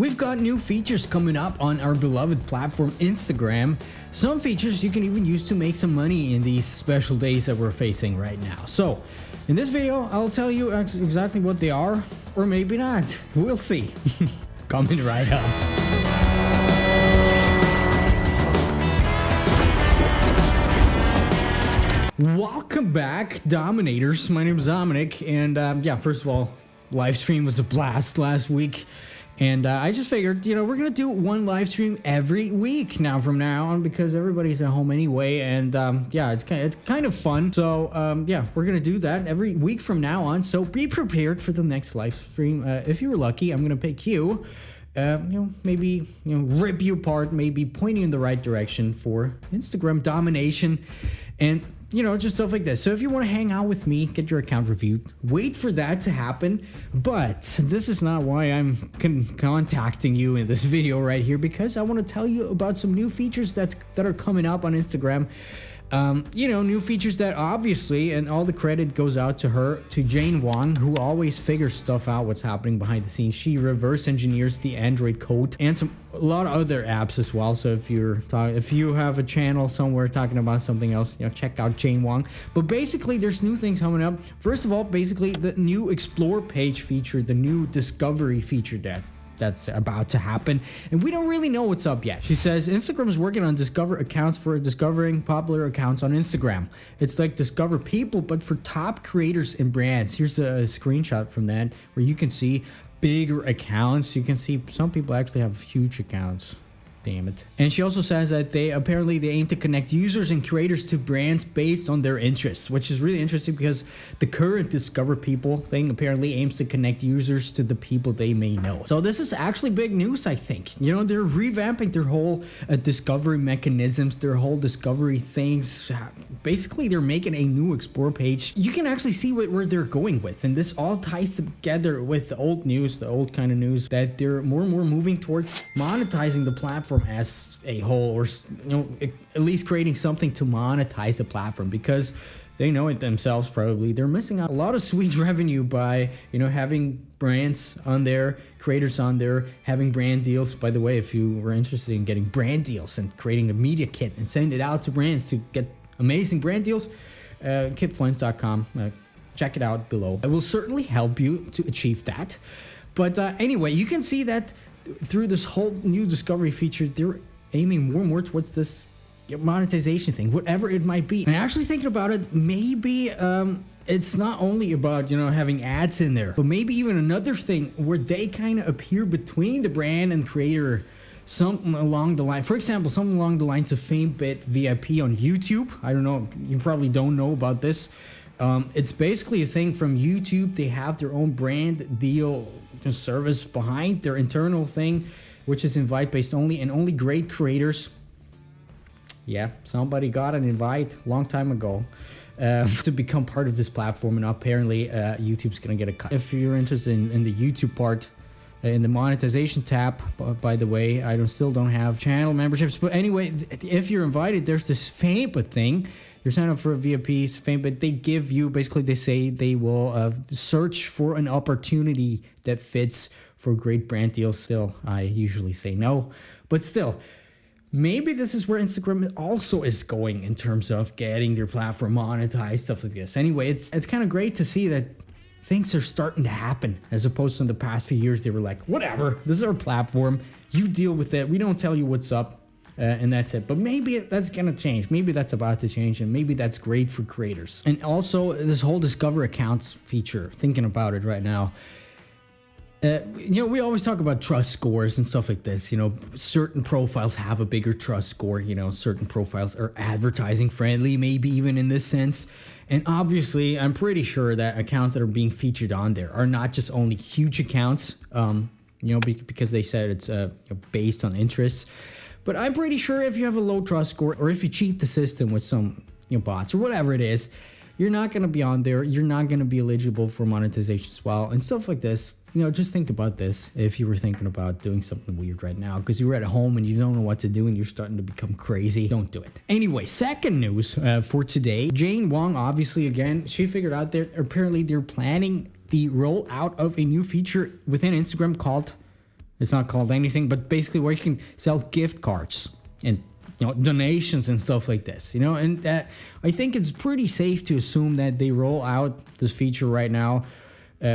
We've got new features coming up on our beloved platform Instagram. Some features you can even use to make some money in these special days that we're facing right now. So in this video, I'll tell you exactly what they are, or maybe not. We'll see. Coming right up. Welcome back, Dominators. My name is Dominic, and yeah, first of all, live stream was a blast last week, and I just figured, you know, we're gonna do one live stream every week now from now on because everybody's at home anyway, and yeah, it's kind of fun. So yeah, we're gonna do that every week from now on. So be prepared for the next live stream. If you were lucky, I'm gonna pick you. You know, maybe, you know, rip you apart, maybe point you in the right direction for Instagram domination, and you know, just stuff like this. So if you want to hang out with me, get your account reviewed, wait for that to happen. But this is not why I'm contacting you in this video right here, because I want to tell you about some new features that are coming up on Instagram. You know, new features that obviously, and all the credit goes out to her, to Jane Wang, who always figures stuff out, what's happening behind the scenes. She reverse engineers the Android code and a lot of other apps as well. So if you have a channel somewhere talking about something else, you know, check out Jane Wang. But basically, there's new things coming up. First of all, basically the new Explore page feature, the new Discovery feature that's about to happen, and we don't really know what's up yet. She says Instagram is working on discover accounts for discovering popular accounts on Instagram. It's like discover people, but for top creators and brands. Here's a screenshot from that where you can see bigger accounts. You can see some people actually have huge accounts. Damn it. And she also says that they aim to connect users and creators to brands based on their interests, which is really interesting because the current Discover People thing apparently aims to connect users to the people they may know. So this is actually big news, I think. You know, they're revamping their whole discovery mechanisms, their whole discovery things. Basically, they're making a new Explore page. You can actually see where they're going with, and this all ties together with the old news, the old kind of news, that they're more and more moving towards monetizing the platform as a whole, or, you know, at least creating something to monetize the platform, because they know it themselves. Probably they're missing out a lot of sweet revenue by, you know, having brands on there, creators on there, having brand deals. By the way, if you were interested in getting brand deals and creating a media kit and send it out to brands to get amazing brand deals, kitfluence.com, check it out below. It will certainly help you to achieve that. But anyway, you can see that through this whole new discovery feature, they're aiming more and more towards this monetization thing, whatever it might be. And actually thinking about it, maybe it's not only about, you know, having ads in there, but maybe even another thing where they kind of appear between the brand and creator, something along the line. For example, something along the lines of FameBit VIP on YouTube. I don't know, you probably don't know about this. It's basically a thing from YouTube. They have their own brand deal service behind their internal thing, which is invite based only, and only great creators. Yeah, somebody got an invite a long time ago to become part of this platform, and apparently YouTube's gonna get a cut. If you're interested in the YouTube part, in the monetization tab, by the way, I still don't have channel memberships, but anyway, if you're invited, there's this FameBit thing. You're signing up for a VIP fame, but they give you, basically they say they will search for an opportunity that fits for great brand deals. Still, I usually say no, but still, maybe this is where Instagram also is going in terms of getting their platform monetized, stuff like this. Anyway, it's kind of great to see that things are starting to happen, as opposed to in the past few years, they were like, whatever, this is our platform, you deal with it, we don't tell you what's up. And that's it. But maybe that's gonna change. Maybe that's about to change, and maybe that's great for creators. And also this whole discover accounts feature, thinking about it right now, you know, we always talk about trust scores and stuff like this. You know, certain profiles have a bigger trust score. You know, certain profiles are advertising friendly, maybe even in this sense. And obviously, I'm pretty sure that accounts that are being featured on there are not just only huge accounts, you know, because they said it's based on interests. But I'm pretty sure if you have a low trust score, or if you cheat the system with some, you know, bots or whatever it is, you're not going to be on there. You're not going to be eligible for monetization as well, and stuff like this. You know, just think about this if you were thinking about doing something weird right now because you're at home and you don't know what to do and you're starting to become crazy. Don't do it. Anyway, second news for today. Jane Wang, obviously, again, she figured out that apparently they're planning the rollout of a new feature within Instagram called It's not called anything, but basically where you can sell gift cards and donations and stuff like this, and I think it's pretty safe to assume that they roll out this feature right now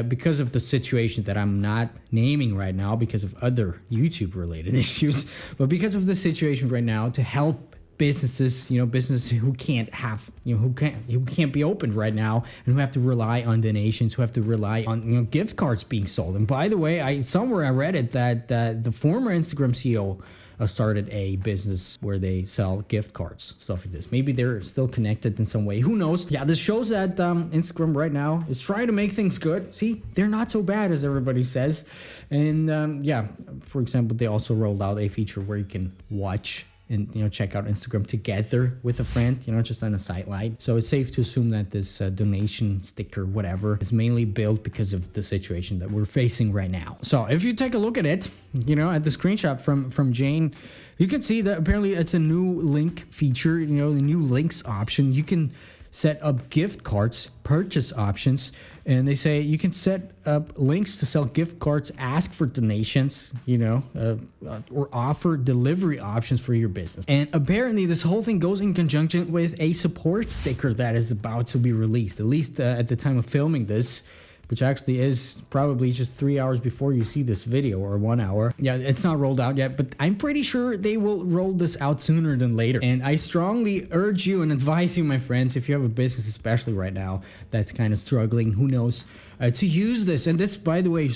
because of the situation that I'm not naming right now because of other YouTube related issues, but because of the situation right now to help businesses, businesses who can't have, who can't be opened right now and who have to rely on donations, who have to rely on, gift cards being sold. And by the way, somewhere I read it that the former Instagram CEO started a business where they sell gift cards, stuff like this. Maybe they're still connected in some way. Who knows? Yeah, this shows that Instagram right now is trying to make things good. See, they're not so bad as everybody says. And yeah, for example, they also rolled out a feature where you can watch and check out Instagram together with a friend, just on a sideline. So it's safe to assume that this donation sticker, whatever, is mainly built because of the situation that we're facing right now. So if you take a look at it, at the screenshot from Jane, you can see that apparently it's a new link feature, the new links option. You can set up gift cards, purchase options, and they say you can set up links to sell gift cards, ask for donations, or offer delivery options for your business. And apparently this whole thing goes in conjunction with a support sticker that is about to be released, at least at the time of filming this, which actually is probably just 3 hours before you see this video, or 1 hour. Yeah, it's not rolled out yet, but I'm pretty sure they will roll this out sooner than later. And I strongly urge you and advise you, my friends, if you have a business, especially right now, that's kind of struggling, who knows, to use this. And this, by the way,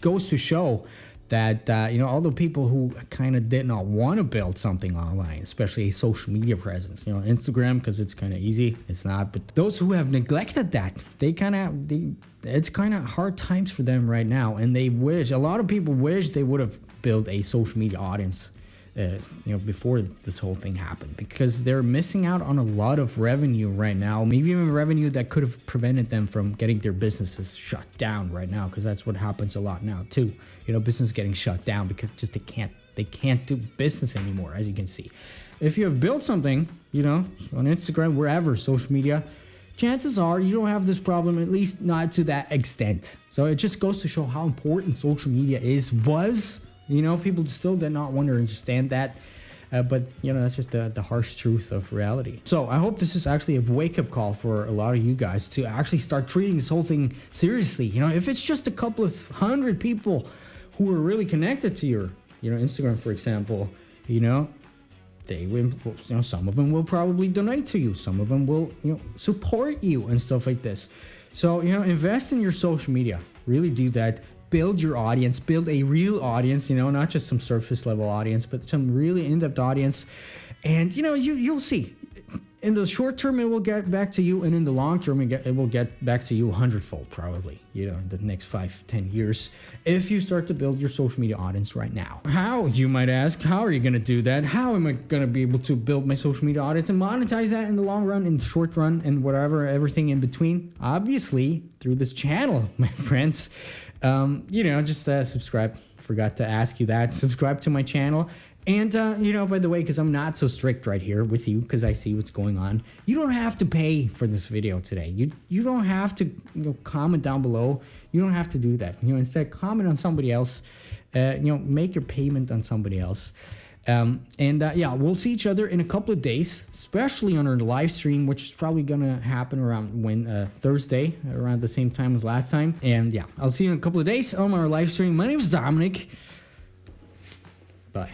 goes to show that, all the people who kind of did not want to build something online, especially a social media presence, Instagram, because it's kind of easy, it's not, but those who have neglected that, it's kind of hard times for them right now. And a lot of people wish they would have built a social media audience, before this whole thing happened, because they're missing out on a lot of revenue right now, maybe even revenue that could have prevented them from getting their businesses shut down right now, because that's what happens a lot now too. Business getting shut down because just they can't do business anymore, as you can see. If you have built something, on Instagram, wherever, social media, chances are you don't have this problem, at least not to that extent. So it just goes to show how important social media was. People still did not want to understand that. But, that's just the harsh truth of reality. So I hope this is actually a wake-up call for a lot of you guys to actually start treating this whole thing seriously. If it's just a couple of 100 people who are really connected to your, Instagram, for example, they will, some of them will probably donate to you. Some of them will, support you and stuff like this. So, invest in your social media. Really do that. Build your audience, build a real audience, not just some surface level audience, but some really in-depth audience. And, you'll see. In the short term, it will get back to you. And in the long term, it will get back to you 100-fold, probably, in the next 5-10 years, if you start to build your social media audience right now. How, you might ask, how are you going to do that? How am I going to be able to build my social media audience and monetize that in the long run, in the short run, and whatever, everything in between? Obviously, through this channel, my friends. Just subscribe. Forgot to ask you that. Subscribe to my channel. And, by the way, because I'm not so strict right here with you, because I see what's going on, you don't have to pay for this video today. You don't have to comment down below. You don't have to do that. Instead, comment on somebody else. Make your payment on somebody else. We'll see each other in a couple of days, especially on our live stream, which is probably gonna happen around Thursday, around the same time as last time. And yeah, I'll see you in a couple of days on our live stream. My name is Dominik. Bye.